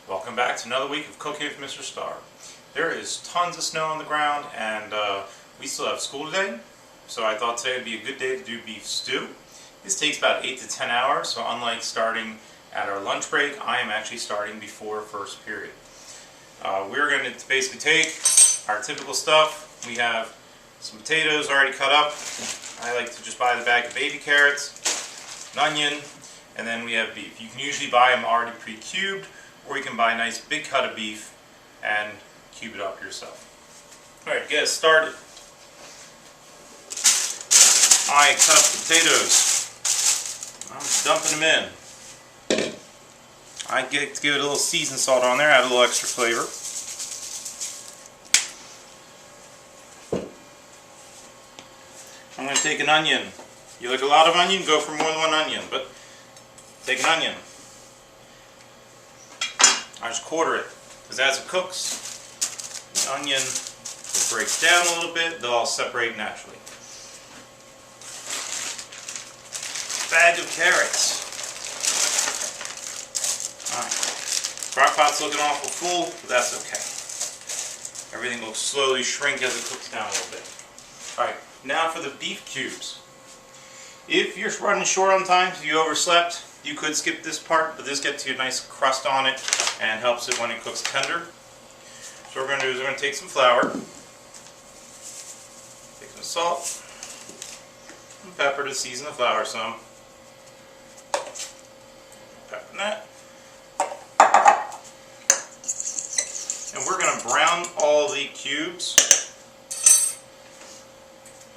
Welcome back to another week of Cooking with Mr. Starr. There is tons of snow on the ground and we still have school today, so I thought today would be a good day to do beef stew. This takes about 8 to 10 hours, so unlike starting at our lunch break, I am actually starting before first period. We're going to basically take our typical stuff. We have some potatoes already cut up. I like to just buy the bag of baby carrots, an onion, and then we have beef. You can usually buy them already pre-cubed, or you can buy a nice big cut of beef and cube it up yourself. Alright, get us started. I cut up the potatoes. I'm dumping them in. I get to give it a little seasoned salt on there, add a little extra flavor. I'm going to take an onion. You like a lot of onion? Go for more than one onion, but take an onion. I just quarter it, because as it cooks, the onion will break down a little bit, they'll all separate naturally. Bag of carrots. Alright. Crock pot's looking awful full, but that's okay. Everything will slowly shrink as it cooks down a little bit. Alright, now for the beef cubes. If you're running short on time, if you overslept, you could skip this part, but this gets you a nice crust on it and helps it when it cooks tender. So what we're going to do is we're going to take some flour, take some salt, and pepper to season the flour some. Pepper that. And we're going to brown all the cubes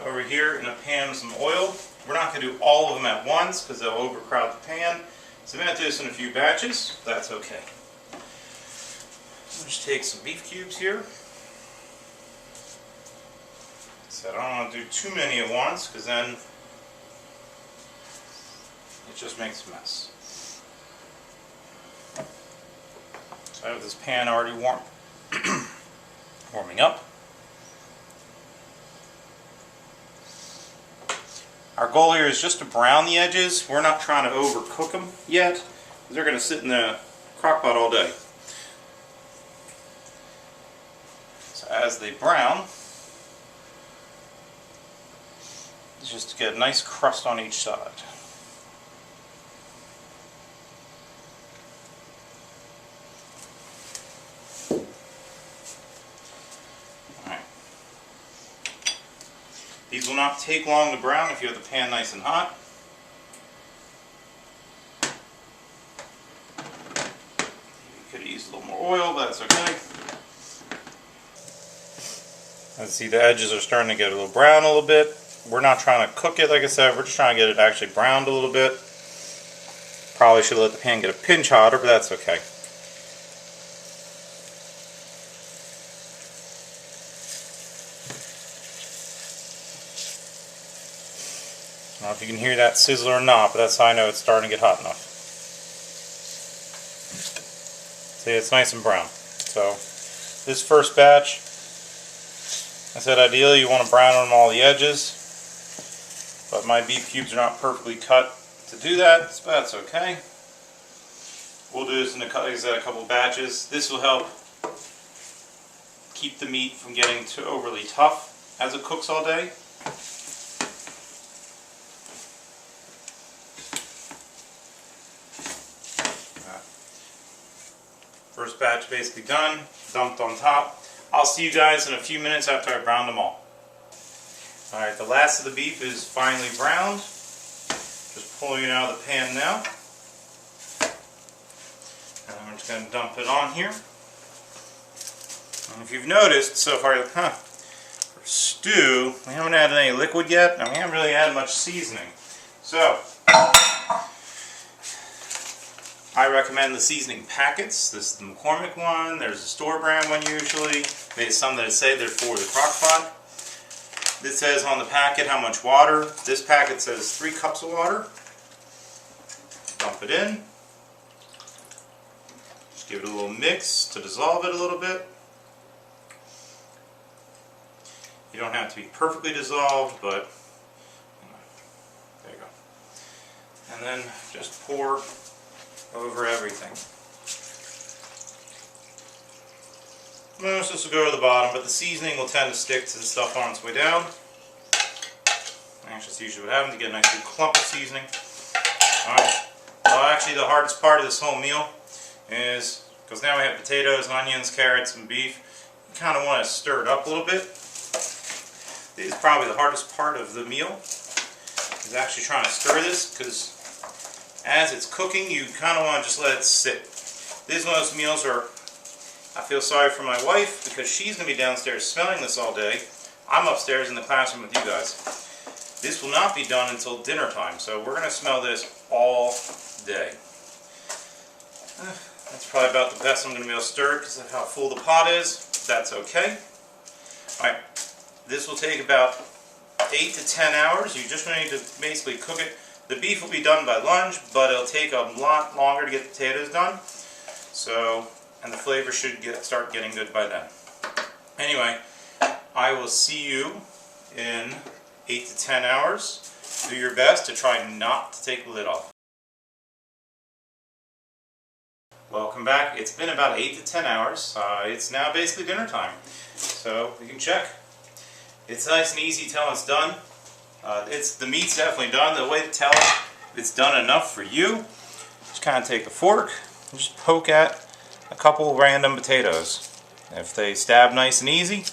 over here in a pan with some oil. We're not going to do all of them at once because they'll overcrowd the pan. So I'm going to do this in a few batches. That's okay. I'll just take some beef cubes here. So I don't want to do too many at once because then it just makes a mess. So I have this pan already warming up. Our goal here is just to brown the edges. We're not trying to overcook them yet, because they're going to sit in the crock pot all day. So as they brown, just to get a nice crust on each side. These will not take long to brown if you have the pan nice and hot. You could use a little more oil, but that's okay. Let's see, the edges are starting to get a little brown a little bit. We're not trying to cook it, like I said, we're just trying to get it actually browned a little bit. Probably should let the pan get a pinch hotter, but that's okay. I don't know if you can hear that sizzle or not, but that's how I know it's starting to get hot enough. See, it's nice and brown. So, this first batch, I said ideally you want to brown on all the edges, but my beef cubes are not perfectly cut to do that, so that's okay. We'll do this in a couple batches. This will help keep the meat from getting too overly tough as it cooks all day. First batch basically done, dumped on top. I'll see you guys in a few minutes after I browned them all. Alright, the last of the beef is finally browned. Just pulling it out of the pan now. And I'm just going to dump it on here. And if you've noticed so far, for stew, we haven't added any liquid yet, and we haven't really added much seasoning. So, I recommend the seasoning packets. This is the McCormick one. There's a store brand one usually. There's some that say they're for the crock pot. This says on the packet how much water. This packet says 3 cups of water. Dump it in. Just give it a little mix to dissolve it a little bit. You don't have to be perfectly dissolved, but there you go. And then just pour over everything. Most of this will go to the bottom, but the seasoning will tend to stick to the stuff on its way down. Actually, that's usually what happens. You get a nice big clump of seasoning. Alright. Well, actually, the hardest part of this whole meal is, because now we have potatoes, onions, carrots, and beef, you kind of want to stir it up a little bit. This is probably the hardest part of the meal, is actually trying to stir this, because as it's cooking, you kind of want to just let it sit. This is one of those meals where I feel sorry for my wife, because she's going to be downstairs smelling this all day. I'm upstairs in the classroom with you guys. This will not be done until dinner time, so we're going to smell this all day. That's probably about the best I'm going to be able to stir it because of how full the pot is. That's okay. Alright, this will take about 8 to 10 hours. You just need to basically cook it. The beef will be done by lunch, but it'll take a lot longer to get the potatoes done. So, and the flavor should start getting good by then. Anyway, I will see you in 8 to 10 hours. Do your best to try not to take the lid off. Welcome back. It's been about 8 to 10 hours. It's now basically dinner time. So we can check. It's nice and easy till it's done. The meat's definitely done. The way to tell if it's done enough for you, just kind of take a fork and just poke at a couple random potatoes. If they stab nice and easy,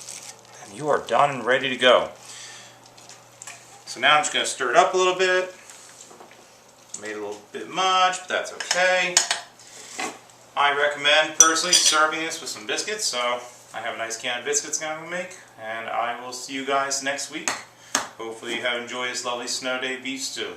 then you are done and ready to go. So now I'm just going to stir it up a little bit. Made a little bit much, but that's okay. I recommend personally serving this with some biscuits, so I have a nice can of biscuits I'm going to make, and I will see you guys next week. Hopefully you have enjoyed this lovely snow day beef stew.